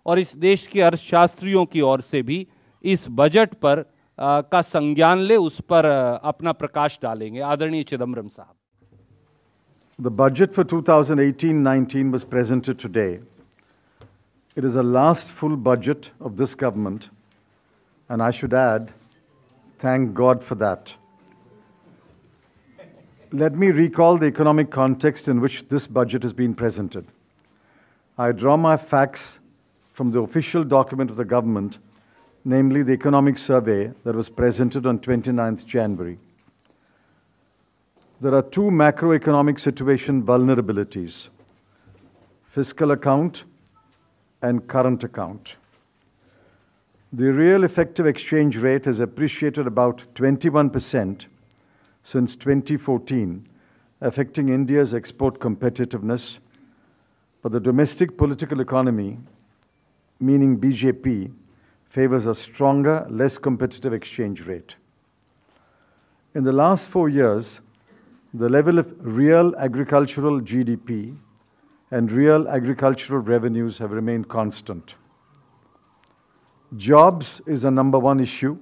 और इस देश के अर्थशास्त्रियों की ओर से भी इस बजट पर का संज्ञान ले, उस पर अपना प्रकाश डालेंगे। आदरणीय चिदम्बरम साहब। The budget for 2018-19 was presented today. It is the last full budget of this government, and I should add, thank God for that. Let me recall the economic context in which this budget has been presented. I draw my facts from the official document of the government, namely the economic survey that was presented on 29th January. There are two macroeconomic situation vulnerabilities: fiscal account and current account. The real effective exchange rate has appreciated about 21% since 2014, affecting India's export competitiveness, but the domestic political economy, meaning BJP, favors a stronger, less competitive exchange rate. In the last 4 years, the level of real agricultural GDP and real agricultural revenues have remained constant. Jobs is a number one issue.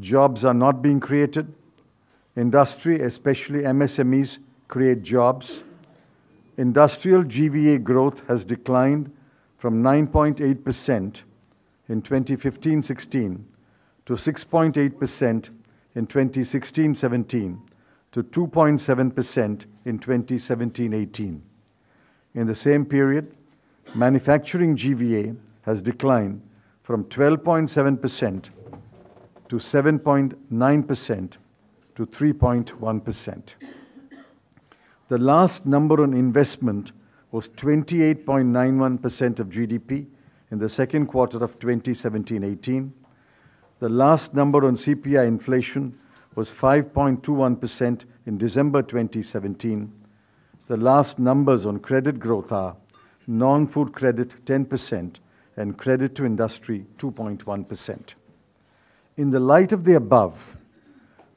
Jobs are not being created. Industry, especially MSMEs, create jobs. Industrial GVA growth has declined from 9.8% in 2015-16 to 6.8% in 2016-17 to 2.7% in 2017-18. In the same period, manufacturing GVA has declined from 12.7% to 7.9% to 3.1%. The last number on investment was 28.91% of GDP in the second quarter of 2017-18. The last number on CPI inflation was 5.21% in December 2017. The last numbers on credit growth are non-food credit 10% and credit to industry 2.1%. In the light of the above,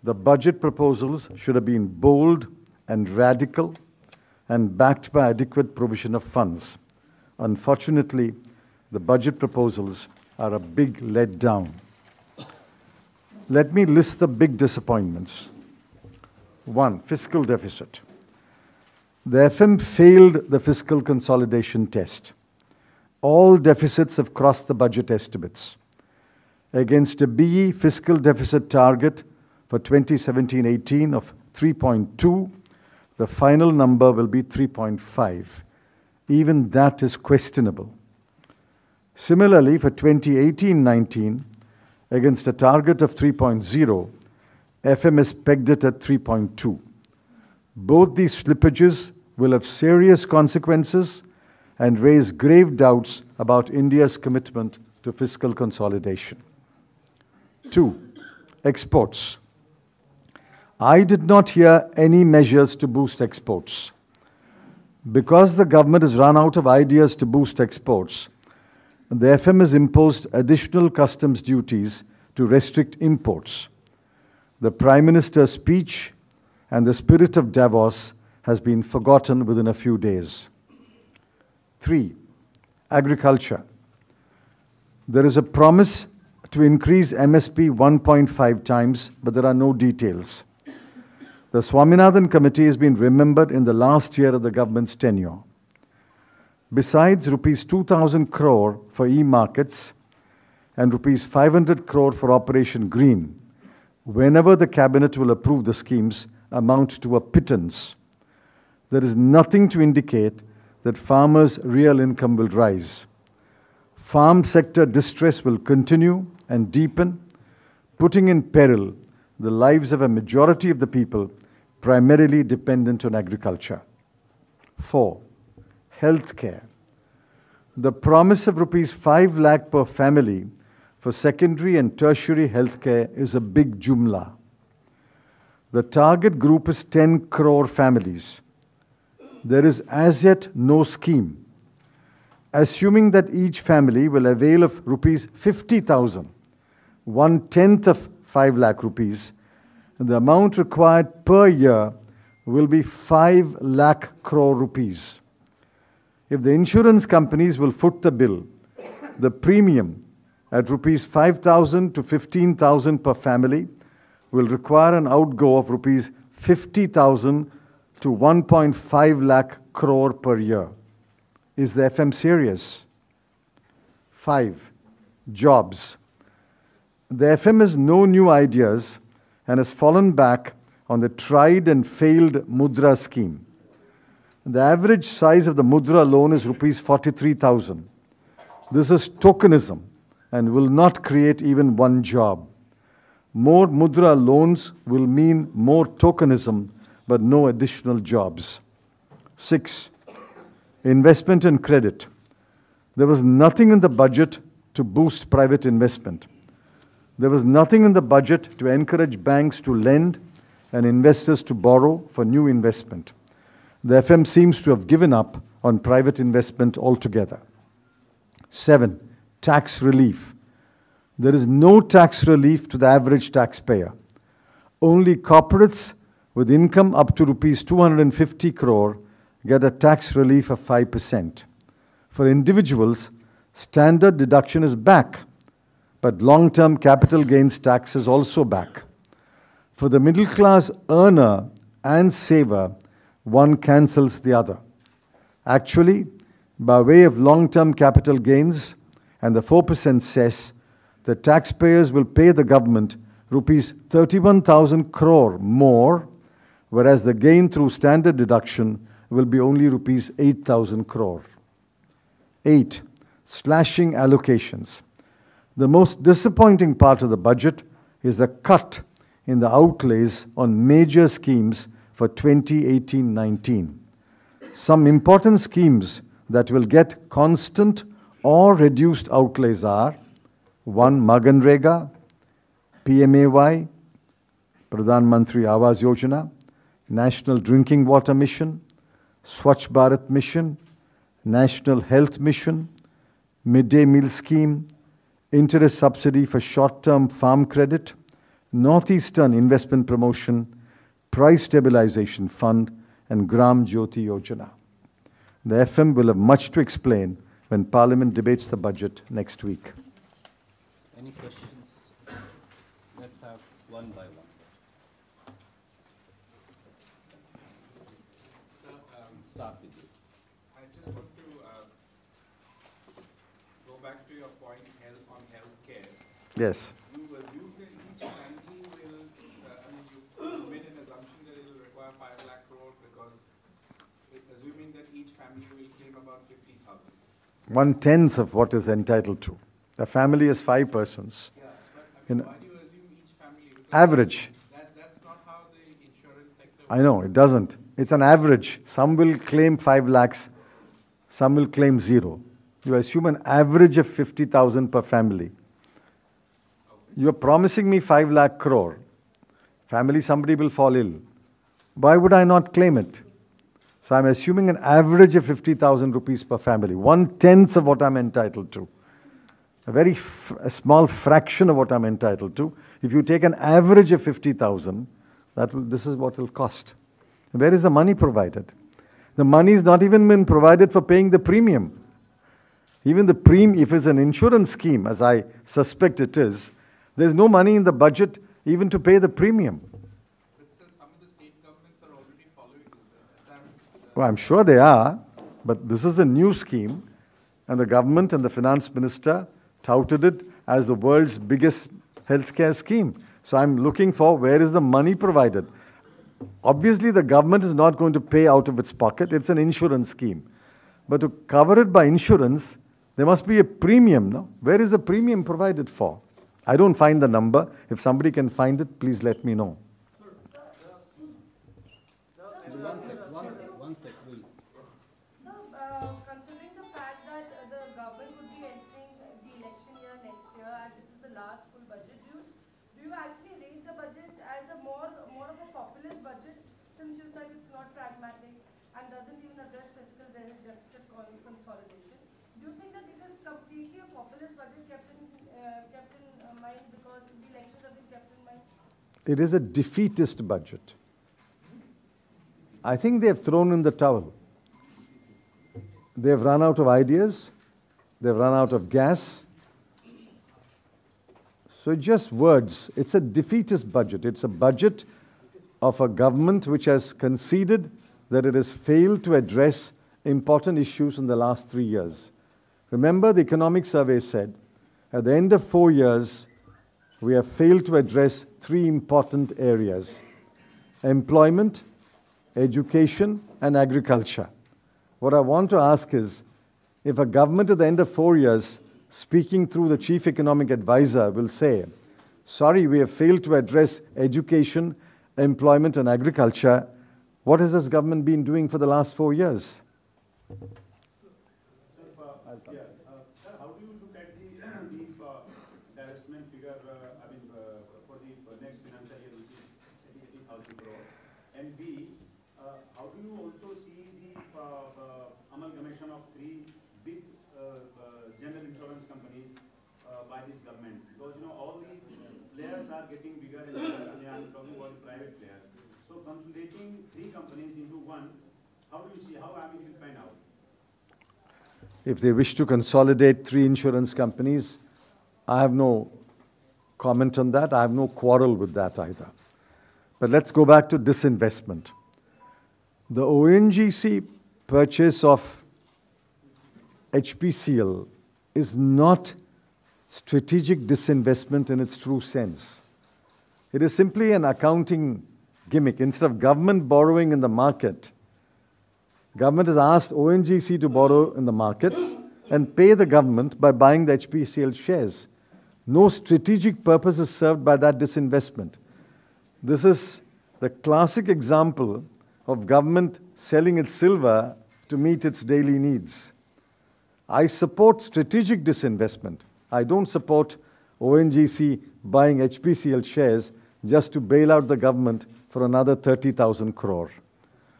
the budget proposals should have been bold and radical and backed by adequate provision of funds. Unfortunately, the budget proposals are a big letdown. Let me list the big disappointments. 1, fiscal deficit. The FM failed the fiscal consolidation test. All deficits have crossed the budget estimates. Against a BE fiscal deficit target for 2017-18 of 3.2, the final number will be 3.5. Even that is questionable. Similarly, for 2018-19, against a target of 3.0, FM has pegged it at 3.2. Both these slippages will have serious consequences and raise grave doubts about India's commitment to fiscal consolidation. 2, exports. I did not hear any measures to boost exports. Because the government has run out of ideas to boost exports, the FM has imposed additional customs duties to restrict imports. The Prime Minister's speech and the spirit of Davos has been forgotten within a few days. 3, agriculture. There is a promise to increase MSP 1.5 times, but there are no details. The Swaminathan Committee has been remembered in the last year of the government's tenure. Besides rupees 2,000 crore for e-markets and rupees 500 crore for Operation Green, whenever the cabinet will approve the schemes, amount to a pittance. There is nothing to indicate that farmers' real income will rise. Farm sector distress will continue and deepen, putting in peril the lives of a majority of the people primarily dependent on agriculture. 4, healthcare. The promise of rupees 5 lakh per family for secondary and tertiary healthcare is a big jumla. The target group is 10 crore families. There is as yet no scheme. Assuming that each family will avail of rupees 50,000, 1/10 of 5 lakh rupees, the amount required per year will be 5 lakh crore rupees. If the insurance companies will foot the bill, the premium at rupees 5,000 to 15,000 per family will require an outgo of rupees 50,000 to 1.5 lakh crore per year. Is the FM serious? 5. Jobs. The FM has no new ideas and has fallen back on the tried and failed Mudra scheme. The average size of the Mudra loan is rupees 43,000. This is tokenism and will not create even one job. More Mudra loans will mean more tokenism, but no additional jobs. 6. Investment and credit. There was nothing in the budget to boost private investment. There was nothing in the budget to encourage banks to lend and investors to borrow for new investment. The FM seems to have given up on private investment altogether. 7. Tax relief. There is no tax relief to the average taxpayer. Only corporates with income up to rupees 250 crore get a tax relief of 5%. For individuals, standard deduction is back, but long-term capital gains tax is also back. For the middle-class earner and saver, one cancels the other. Actually, by way of long-term capital gains and the 4% cess, the taxpayers will pay the government rupees 31,000 crore more, whereas the gain through standard deduction will be only rupees 8,000 crore. 8. Slashing allocations. The most disappointing part of the budget is the cut in the outlays on major schemes for 2018-19. Some important schemes that will get constant or reduced outlays are 1. Maganrega, PMAY, Pradhan Mantri Awas Yojana, National Drinking Water Mission, Swachh Bharat Mission, National Health Mission, Midday Meal Scheme, Interest Subsidy for Short-Term Farm Credit, Northeastern Investment Promotion, Price Stabilization Fund, and Gram Jyoti Yojana. The FM will have much to explain when Parliament debates the budget next week. Any questions? Let's have one by one. Start with you. I just want to go back to your point on healthcare. Yes. You assume that each family will, you made an assumption that it will require 5 lakh crore because assuming that each family will claim about 50,000. 1/10 of what is entitled to. The family is 5 persons. Yeah, but why do you assume each family? Because average. That's not how the insurance sector I know, it doesn't. It's an average. Some will claim 5 lakhs, some will claim 0. You assume an average of 50,000 per family. You're promising me 5 lakh crore. Family, somebody will fall ill. Why would I not claim it? So I'm assuming an average of 50,000 rupees per family. 1/10 of what I'm entitled to. A very small fraction of what I'm entitled to. If you take an average of 50,000, this is what it will cost. Where is the money provided? The money is not even been provided for paying the premium. Even the premium, if it's an insurance scheme, as I suspect it is, there's no money in the budget even to pay the premium. But sir, some of the state governments are already following this. Well, I'm sure they are, but this is a new scheme, and the government and the finance minister touted it as the world's biggest healthcare scheme. So I'm looking for where is the money provided. Obviously, the government is not going to pay out of its pocket. It's an insurance scheme. But to cover it by insurance, there must be a premium, no? Where is the premium provided for? I don't find the number. If somebody can find it, please let me know. One sec. So, considering the fact that the government would be entering the election year next year, and this is the last full budget, do you actually rate the budget as a more of a populist budget, since you said it's not pragmatic and doesn't even address fiscal deficit consolidation? Do you think that it is completely a populist budget kept in mind because the elections have been kept in mind? It is a defeatist budget. I think they have thrown in the towel. They have run out of ideas. they've run out of gas. So just words. It's a defeatist budget. It's a budget of a government which has conceded that it has failed to address important issues in the last 3 years. Remember, the economic survey said, at the end of 4 years, we have failed to address 3 important areas: employment, education, and agriculture. What I want to ask is, if a government at the end of 4 years, speaking through the chief economic advisor, will say, sorry, we have failed to address education, employment, and agriculture, what has this government been doing for the last 4 years? Sir, how do you look at the divestment figure, for the next financial year, which is 80,000 crore? And B, how do you also see the amalgamation of 3 big general insurance companies by this government? Because, all the players are getting bigger and bigger, and I'm talking about private players. So consolidating 3 companies into one, how do you see, how it will pan out? If they wish to consolidate 3 insurance companies, I have no comment on that. I have no quarrel with that either. But let's go back to disinvestment. The ONGC purchase of HPCL is not strategic disinvestment in its true sense. It is simply an accounting gimmick. Instead of government borrowing in the market, government has asked ONGC to borrow in the market and pay the government by buying the HPCL shares. No strategic purpose is served by that disinvestment. This is the classic example of government selling its silver to meet its daily needs. I support strategic disinvestment. I don't support ONGC buying HPCL shares just to bail out the government for another 30,000 crore.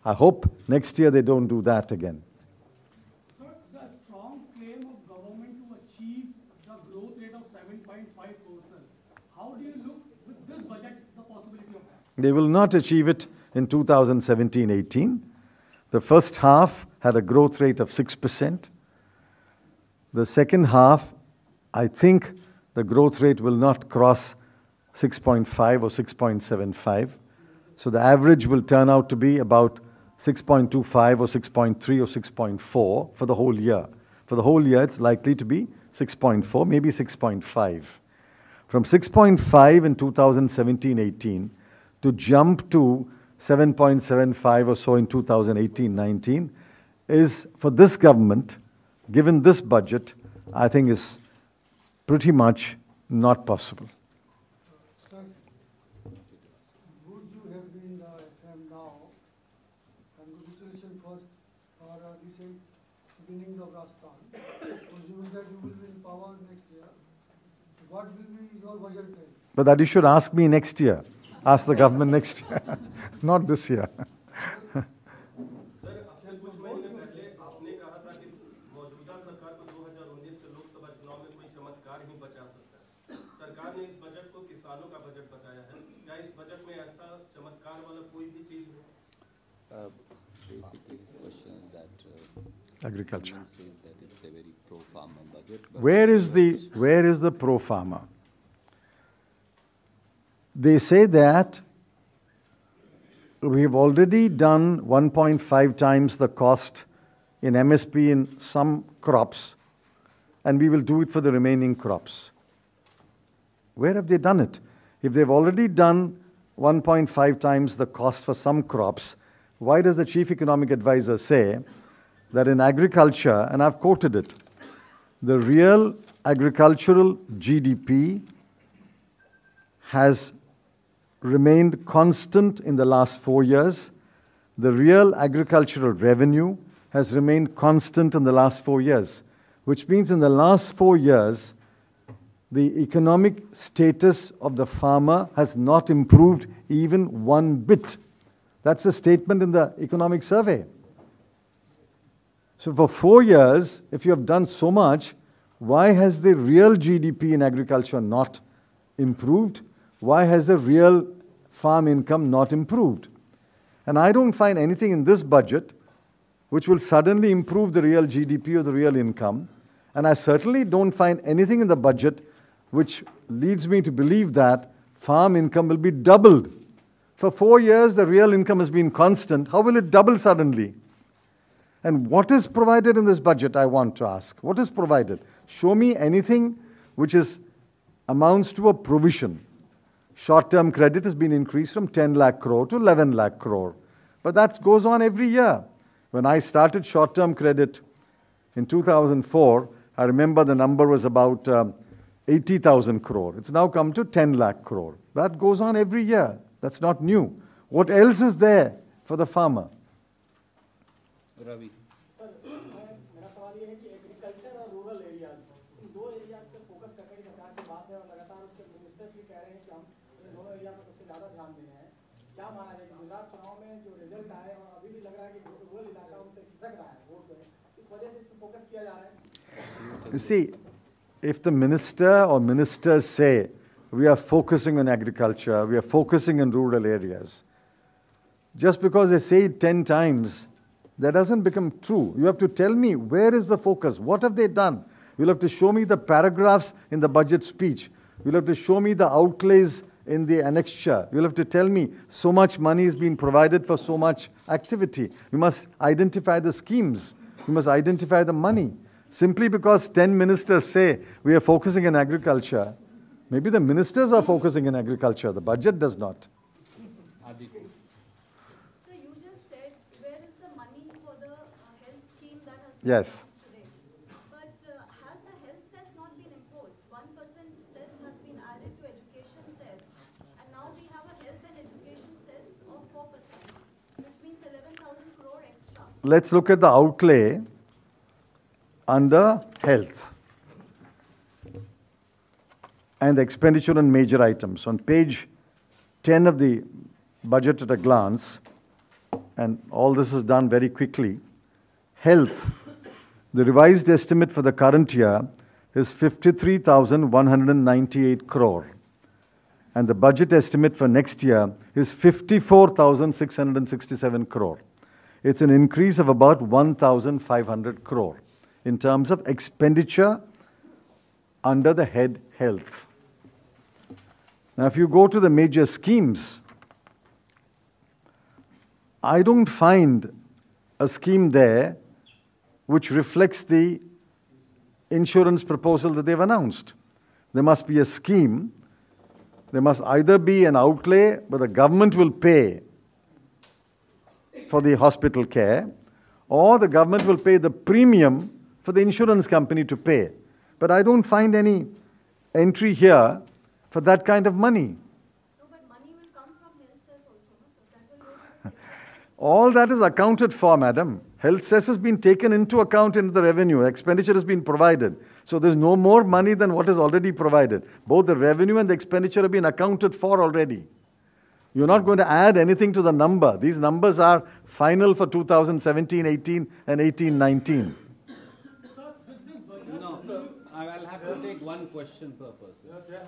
I hope next year they don't do that again. Sir, the strong claim of government to achieve the growth rate of 7.5%, how do you look with this budget the possibility of that? They will not achieve it in 2017-18. The first half had a growth rate of 6%. The second half, I think the growth rate will not cross 6.5 or 6.75. So the average will turn out to be about 6.25 or 6.3 or 6.4 for the whole year. For the whole year, it's likely to be 6.4, maybe 6.5. From 6.5 in 2017-18 to jump to 7.75 or so in 2018-19 is, for this government, given this budget, I think is pretty much not possible. Sir, would you have been the FM now? Congratulations first for recent winnings of Rajasthan. Assuming that you will be in power next year, what will be your budget then? But that you should ask me next year. Ask the government next year, not this year. Basically, his question is that Agriculture. says that it's a very pro-farmer budget. Where is the pro-farmer? They say that we have already done 1.5 times the cost in MSP in some crops, and we will do it for the remaining crops. Where have they done it? If they've already done 1.5 times the cost for some crops, why does the chief economic advisor say that in agriculture, and I've quoted it, the real agricultural GDP has remained constant in the last 4 years. The real agricultural revenue has remained constant in the last 4 years, which means in the last 4 years, the economic status of the farmer has not improved even one bit. That's a statement in the economic survey. So for 4 years, if you have done so much, why has the real GDP in agriculture not improved? Why has the real farm income not improved? And I don't find anything in this budget which will suddenly improve the real GDP or the real income. And I certainly don't find anything in the budget which leads me to believe that farm income will be doubled. For 4 years, the real income has been constant. How will it double suddenly? And what is provided in this budget, I want to ask? What is provided? Show me anything which amounts to a provision. Short-term credit has been increased from 10 lakh crore to 11 lakh crore. But that goes on every year. When I started short-term credit in 2004, I remember the number was about 80,000 crore. It's now come to 10 lakh crore. That goes on every year. That's not new. What else is there for the farmer? Ravi. Sir मेरा सवाल ये है कि agriculture और rural areas in दो areas पे focus करने की सरकार की बात है और लगातार उसके मिनिस्टर्स भी कह रहे हैं कि हम इन दोनों एरिया पर सबसे ज़्यादा ध्यान दे रहे हैं। क्या माना जाए कि गुजरात चुनाव में जो रिजल्ट आए और अभी भी लग रहा है कि रूरल इलाका उनसे खिसक रहा है वोट में, इस वजह से इस पर फोकस किया जा रहा है। You see, if the minister or ministers say, we are focusing on agriculture, we are focusing on rural areas, just because they say it 10 times, that doesn't become true. You have to tell me, where is the focus? What have they done? You'll have to show me the paragraphs in the budget speech. You'll have to show me the outlays in the annexure. You'll have to tell me, so much money is being provided for so much activity. You must identify the schemes. You must identify the money. Simply because 10 ministers say, we are focusing on agriculture, maybe the ministers are focusing on agriculture, the budget does not. So you just said, where is the money for the health scheme that has been Yes. announced today? But has the health cess not been imposed? 1% cess has been added to education cess, and now we have a health and education cess of 4%, which means 11,000 crore extra. Let's look at the outlay under health and the expenditure on major items. On page 10 of the budget at a glance, and all this is done very quickly, health, the revised estimate for the current year is 53,198 crore. And the budget estimate for next year is 54,667 crore. It's an increase of about 1,500 crore in terms of expenditure under the head health. Now, if you go to the major schemes, I don't find a scheme there which reflects the insurance proposal that they've announced. There must be a scheme. There must either be an outlay where the government will pay for the hospital care, or the government will pay the premium for the insurance company to pay. But I don't find any entry here for that kind of money. No, but money will come from health cess also, no, sir? That will go to the same. All that is accounted for, madam. Health cess has been taken into account in the revenue. Expenditure has been provided. So there's no more money than what is already provided. Both the revenue and the expenditure have been accounted for already. You're not going to add anything to the number. These numbers are final for 2017-18 and 18-19. Sir, with this budget, No, I'll have to take one question per person. You have pointed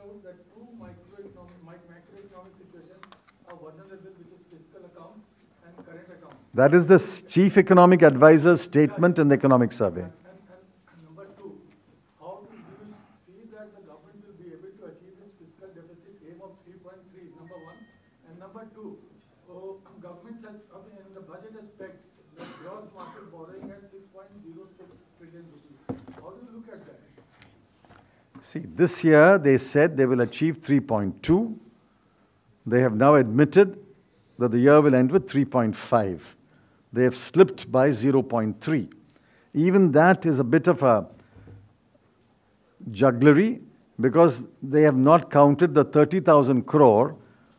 out that two macroeconomic situations are vulnerable, which is fiscal account and current account. That is the chief economic advisor's statement in the economic survey. And number two, how do you see that the government will be able to achieve its fiscal deficit aim of 3.3, number one? And number two, government has, in the budget has pegged the gross market borrowing at 6.06 trillion rupees. How do you look at that? See, this year they said they will achieve 3.2. They have now admitted that the year will end with 3.5. They have slipped by 0.3. Even that is a bit of a jugglery because they have not counted the 30,000 crore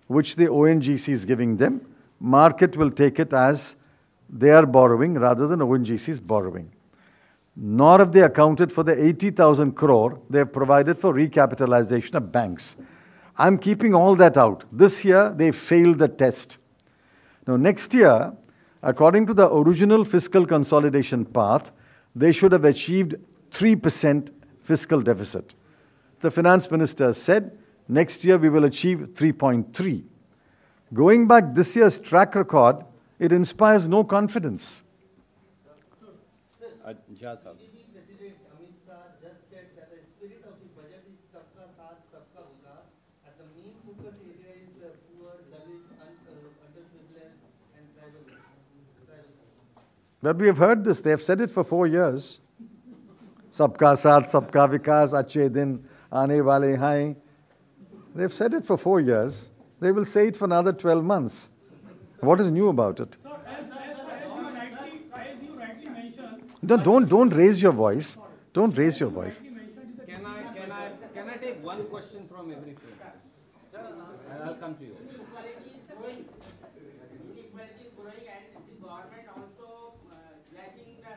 which the ONGC is giving them. Market will take it as they are borrowing rather than ONGC is borrowing. Nor have they accounted for the 80,000 crore they have provided for recapitalization of banks. I'm keeping all that out. This year, they failed the test. Now, next year, according to the original fiscal consolidation path, they should have achieved 3% fiscal deficit. The finance minister said, next year we will achieve 3.3. Going back this year's track record, it inspires no confidence. Sir, Jha Sahab. BJP President Amit Shah just said that the spirit of the budget is Sabka Saath, Sabka Vikas, and the main focus area is poor, Dalit, underprivileged, and tribal. But we have heard this. They have said it for 4 years. Sabka Saath, Sabka Vikas, Achhe Din, Aane Wale Hain. They've said it for 4 years. They will say it for another 12 months. What is new about it? Sir, as you rightly mentioned, Don't raise your voice. Don't raise your voice. Can I take one question from every friend? I'll come to you. Inequality is growing. Inequality is growing, and the government also slashing the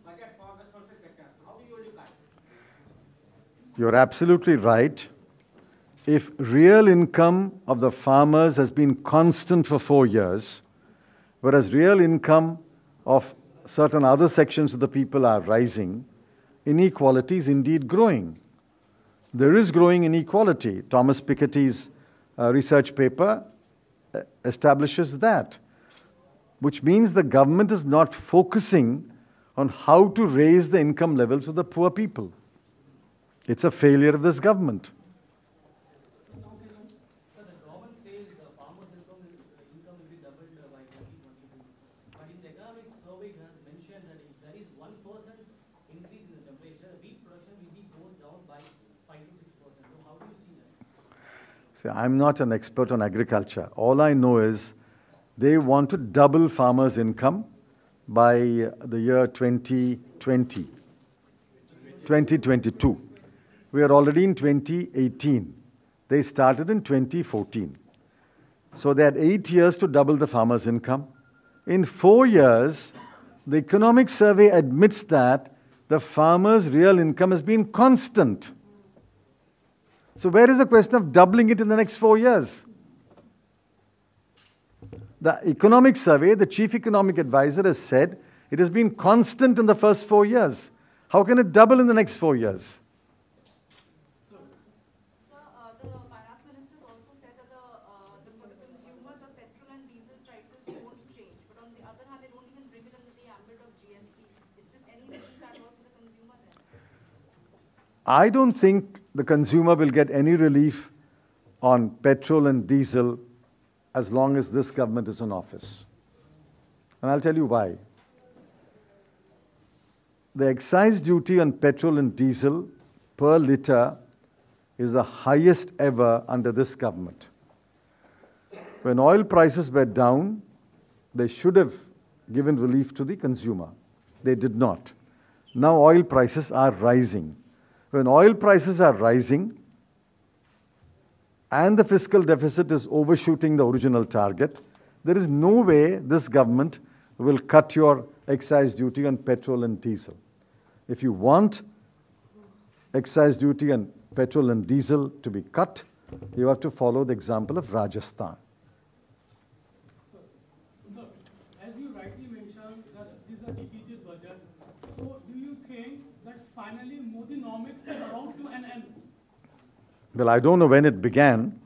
budget for the social sector. How do you look at it? You're absolutely right. If real income of the farmers has been constant for 4 years, whereas real income of certain other sections of the people are rising, inequality is indeed growing. There is growing inequality. Thomas Piketty's research paper establishes that, which means the government is not focusing on how to raise the income levels of the poor people. It's a failure of this government. So the government says the farmers' income will be doubled by 2022. But in the economic survey, it has mentioned that if there is 1% increase in the temperature, wheat production goes down by 5 to 6%. So how do you see that? See, I'm not an expert on agriculture. All I know is they want to double farmers' income by the year 2020, 2022. We are already in 2018. They started in 2014. So they had 8 years to double the farmers' income. In 4 years, the economic survey admits that the farmers' real income has been constant. So where is the question of doubling it in the next 4 years? The economic survey, the chief economic advisor has said it has been constant in the first 4 years. How can it double in the next 4 years? The finance minister also said that for the consumer, the petrol and diesel prices won't change. But on the other hand, they don't even bring it under the ambit of GST. Is this any relief at all for the consumer then? I don't think the consumer will get any relief on petrol and diesel as long as this government is in office. And I'll tell you why. The excise duty on petrol and diesel per litre is the highest ever under this government. When oil prices were down, they should have given relief to the consumer. They did not. Now oil prices are rising. When oil prices are rising and the fiscal deficit is overshooting the original target, there is no way this government will cut your excise duty on petrol and diesel. If you want excise duty on petrol and diesel to be cut, you have to follow the example of Rajasthan. Sir, as you rightly mentioned, that this is a defeated budget. So do you think that finally Modinomics is about to an end? Well, I don't know when it began,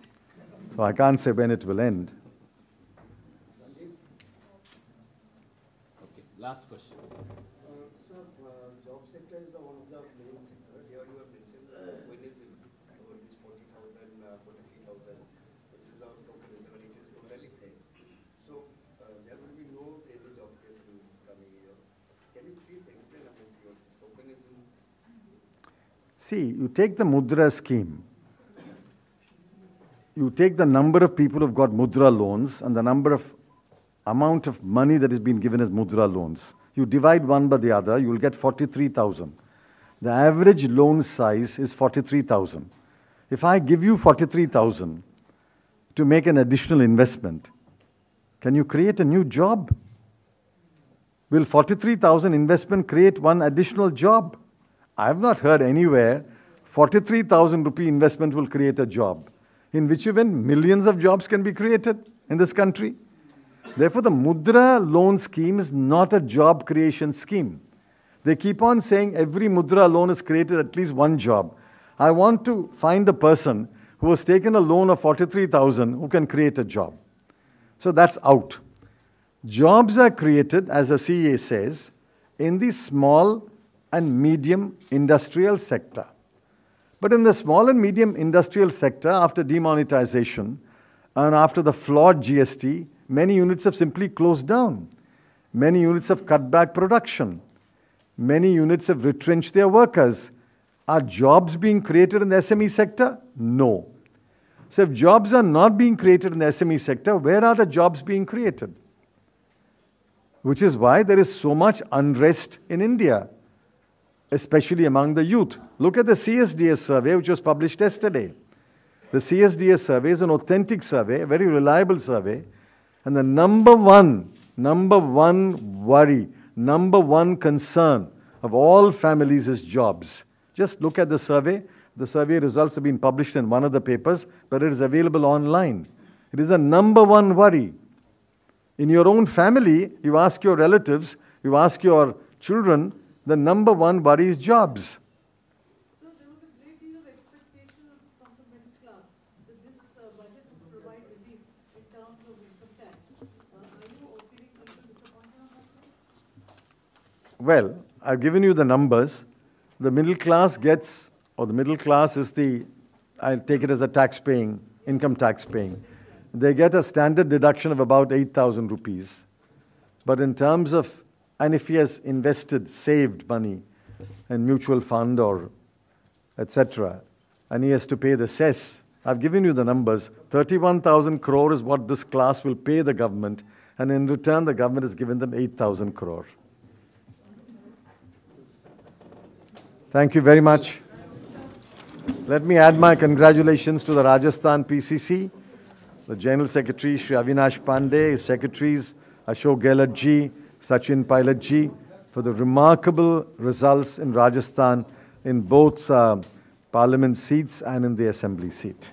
so I can't say when it will end. Okay, last question. Sir, job sector is one of the main sectors. Here you have mentioned tokenism over this 40,000, 43,000. This is our tokenism and it is totally fake. So there will be no any job creation in this coming year. Can you please explain about your tokenism? See, you take the Mudra scheme. You take the number of people who've got Mudra loans and the amount of money that is being given as Mudra loans. You divide one by the other, you will get 43,000. The average loan size is 43,000. If I give you 43,000 to make an additional investment, can you create a new job? Will 43,000 investment create one additional job? I have not heard anywhere 43,000 rupee investment will create a job, in which event millions of jobs can be created in this country. Therefore, the Mudra loan scheme is not a job creation scheme. They keep on saying every Mudra loan has created at least one job. I want to find the person who has taken a loan of 43,000 who can create a job. So that's out. Jobs are created, as the CA says, in the small and medium industrial sector. But in the small and medium industrial sector, after demonetization and after the flawed GST, many units have simply closed down. Many units have cut back production. Many units have retrenched their workers. Are jobs being created in the SME sector? No. So if jobs are not being created in the SME sector, where are the jobs being created? Which is why there is so much unrest in India, especially among the youth. Look at the CSDS survey, which was published yesterday. The CSDS survey is an authentic survey, a very reliable survey, and the number one worry, number one concern of all families is jobs. Just look at the survey. The survey results have been published in one of the papers, but it is available online. It is a number one worry. In your own family, you ask your relatives, you ask your children, the number one worry is jobs. So there was a great deal of expectation from the middle class that this budget would provide relief in terms of income tax. Are you feeling a little disappointed on that? Well, I've given you the numbers. The middle class gets, or the middle class is the, I'll take it as a tax-paying, income tax-paying. They get a standard deduction of about 8,000 rupees. But in terms of, and if he has invested, saved money in mutual fund or etc., and he has to pay the cess, I've given you the numbers. 31,000 crore is what this class will pay the government, and in return the government has given them 8,000 crore. Thank you very much. Let me add my congratulations to the Rajasthan PCC, the General Secretary, Shri Avinash Pandey, his secretaries, Ashok Gehlot ji, Sachin Pilot ji, for the remarkable results in Rajasthan in both parliament seats and in the assembly seat.